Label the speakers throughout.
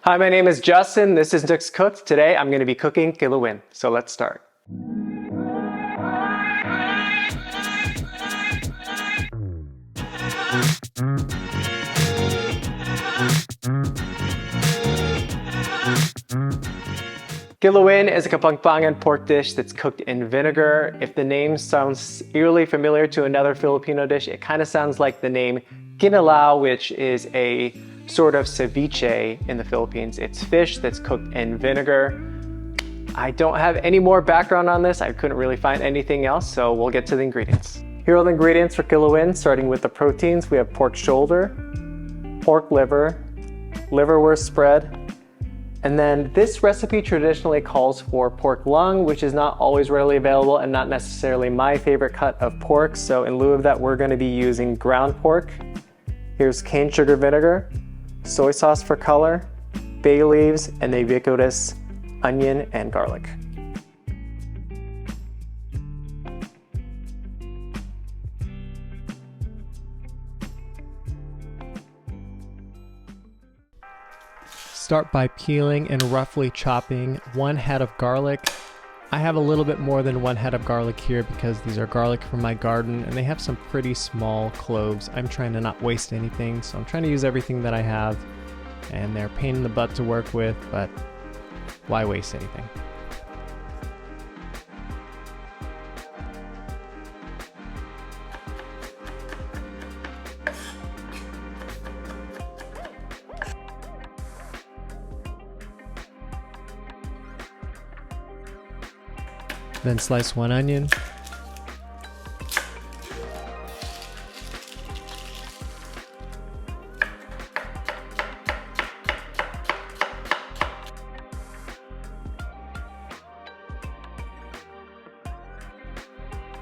Speaker 1: Hi, my name is Justin. This is Nick's Cooked. Today I'm going to be cooking Kilawen. So let's start. Kilawen is a Kapampangan pork dish that's cooked in vinegar. If the name sounds eerily familiar to another Filipino dish, it kind of sounds like the name Kinilaw, which is a sort of ceviche in the Philippines. It's fish that's cooked in vinegar. I don't have any more background on this. I couldn't really find anything else, so we'll get to the ingredients. Here are the ingredients for Kilawen, starting with the proteins. We have pork shoulder, pork liver, liverwurst spread, and then this recipe traditionally calls for pork lung, which is not always readily available and not necessarily my favorite cut of pork. So in lieu of that, we're going to be using ground pork. Here's cane sugar vinegar, soy sauce for color, bay leaves, and the ubiquitous onion and garlic. Start by peeling and roughly chopping 1 head of garlic. I have a little bit more than 1 head of garlic here because these are garlic from my garden and they have some pretty small cloves. I'm trying to not waste anything, so I'm trying to use everything that I have, and they're a pain in the butt to work with, but why waste anything? Then slice 1 onion.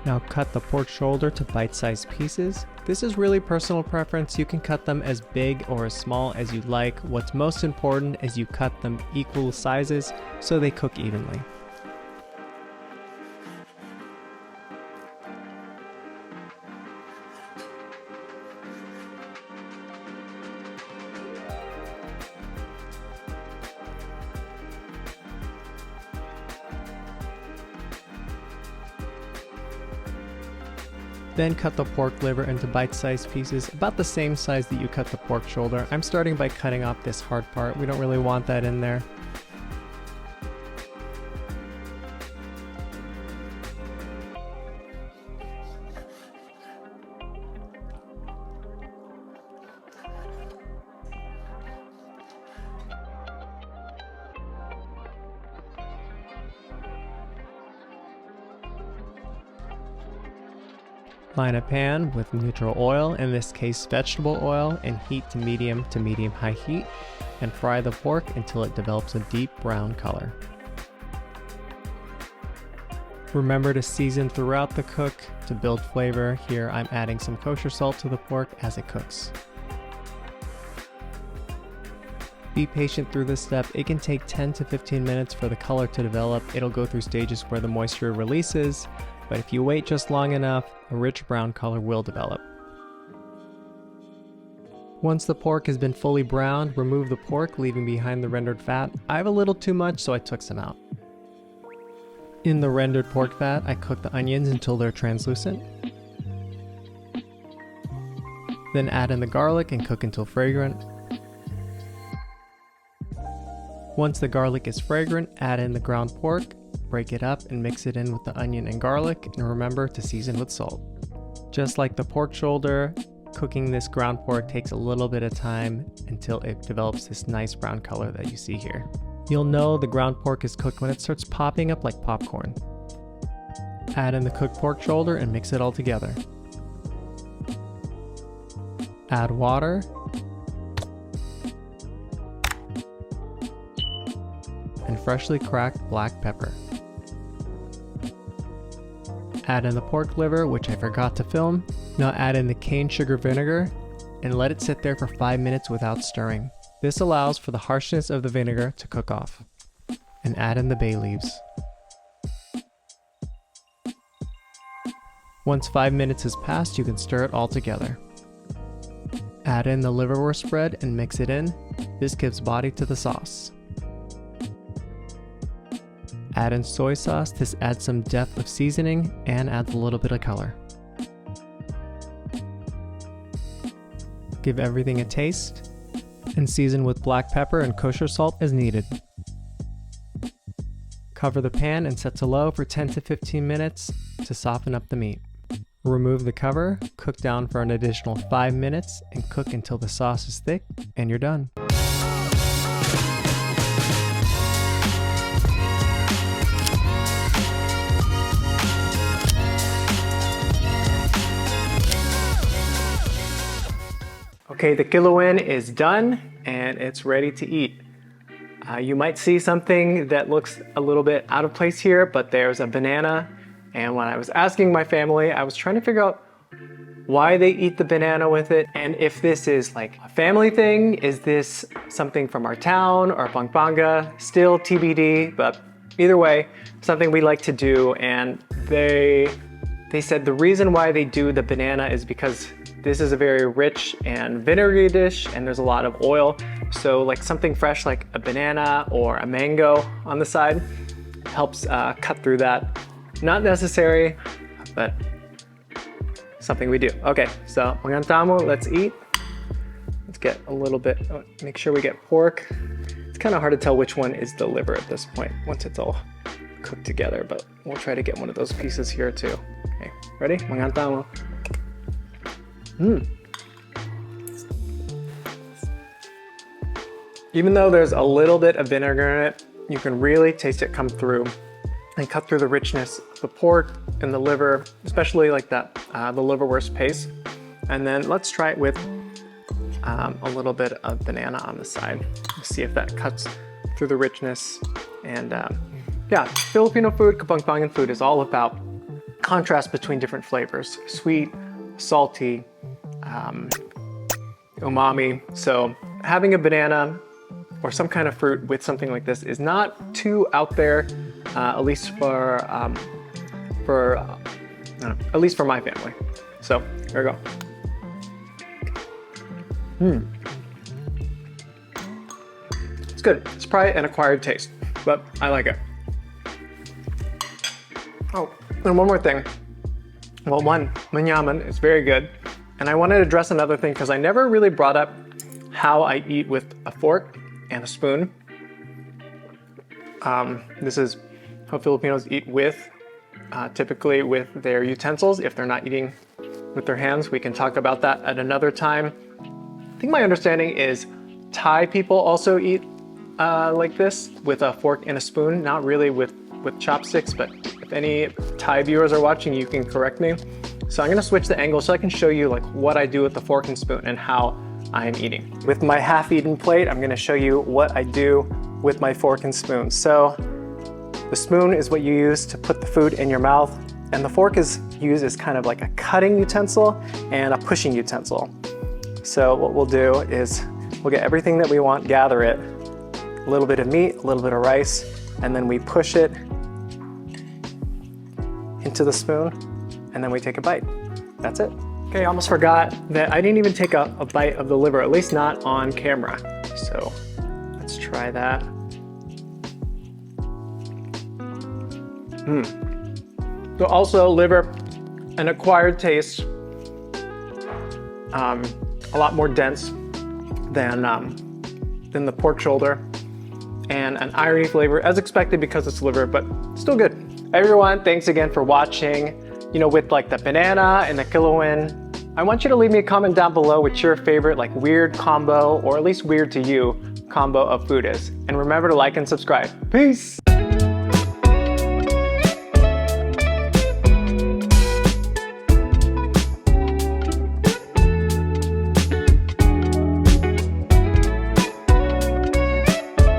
Speaker 1: Now cut the pork shoulder to bite-sized pieces. This is really personal preference. You can cut them as big or as small as you like. What's most important is you cut them equal sizes so they cook evenly. Then cut the pork liver into bite-sized pieces, about the same size that you cut the pork shoulder. I'm starting by cutting off this hard part. We don't really want that in there. Line a pan with neutral oil, in this case vegetable oil, and heat to medium high heat, and fry the pork until it develops a deep brown color. Remember to season throughout the cook to build flavor. Here I'm adding some kosher salt to the pork as it cooks. Be patient through this step. It can take 10 to 15 minutes for the color to develop. It'll go through stages where the moisture releases, but if you wait just long enough, a rich brown color will develop. Once the pork has been fully browned, remove the pork, leaving behind the rendered fat. I have a little too much, so I took some out. In the rendered pork fat, I cook the onions until they're translucent. Then add in the garlic and cook until fragrant. Once the garlic is fragrant, add in the ground pork. Break it up and mix it in with the onion and garlic, and remember to season with salt. Just like the pork shoulder, cooking this ground pork takes a little bit of time until it develops this nice brown color that you see here. You'll know the ground pork is cooked when it starts popping up like popcorn. Add in the cooked pork shoulder and mix it all together. Add water. And freshly cracked black pepper. Add in the pork liver, which I forgot to film. Now add in the cane sugar vinegar and let it sit there for 5 minutes without stirring. This allows for the harshness of the vinegar to cook off. And add in the bay leaves. Once 5 minutes has passed, you can stir it all together. Add in the liverwurst spread and mix it in. This gives body to the sauce. Add in soy sauce. This adds some depth of seasoning and adds a little bit of color. Give everything a taste and season with black pepper and kosher salt as needed. Cover the pan and set to low for 10 to 15 minutes to soften up the meat. Remove the cover, cook down for an additional 5 minutes, and cook until the sauce is thick, and you're done. Okay, the Kilawen is done and it's ready to eat. You might see something that looks a little bit out of place here, but there's a banana. And when I was asking my family, I was trying to figure out why they eat the banana with it. And if this is like a family thing, is this something from our town or Pampanga? Still TBD, but either way, something we like to do. And they said the reason why they do the banana is because this is a very rich and vinegary dish and there's a lot of oil. So like something fresh like a banana or a mango on the side helps cut through that. Not necessary, but something we do. Okay, so magantamo, let's eat. Let's get a little bit, make sure we get pork. It's kind of hard to tell which one is the liver at this point once it's all cooked together, but we'll try to get one of those pieces here too. Okay, ready? Magantamo. Even though there's a little bit of vinegar in it, you can really taste it come through and cut through the richness of the pork and the liver, especially like that, the liverwurst paste. And then let's try it with a little bit of banana on the side. Let's see if that cuts through the richness. And yeah, Filipino food, Kapampangan food is all about contrast between different flavors. Sweet, salty, umami. So having a banana or some kind of fruit with something like this is not too out there, at least for my family. So here we go. It's good. It's probably an acquired taste, but I like it. Oh, and one more thing. Well, one, manyaman is very good. And I wanted to address another thing because I never really brought up how I eat with a fork and a spoon. This is how Filipinos eat with, typically with their utensils. If they're not eating with their hands, we can talk about that at another time. I think my understanding is Thai people also eat like this with a fork and a spoon, not really with chopsticks, but if any Thai viewers are watching, you can correct me. So I'm gonna switch the angle so I can show you like what I do with the fork and spoon and how I am eating. With my half-eaten plate, I'm gonna show you what I do with my fork and spoon. So the spoon is what you use to put the food in your mouth, and the fork is used as kind of like a cutting utensil and a pushing utensil. So what we'll do is we'll get everything that we want, gather it, a little bit of meat, a little bit of rice, and then we push it into the spoon, and then we take a bite. That's it. Okay, I almost forgot that I didn't even take a bite of the liver, at least not on camera. So let's try that. So also liver, an acquired taste, a lot more dense than the pork shoulder, and an irony flavor as expected because it's liver, but still good. Everyone, thanks again for watching. You know, with like the banana and the Kilawen, I want you to leave me a comment down below what your favorite like weird combo, or at least weird to you, combo of food is. And remember to like and subscribe. Peace!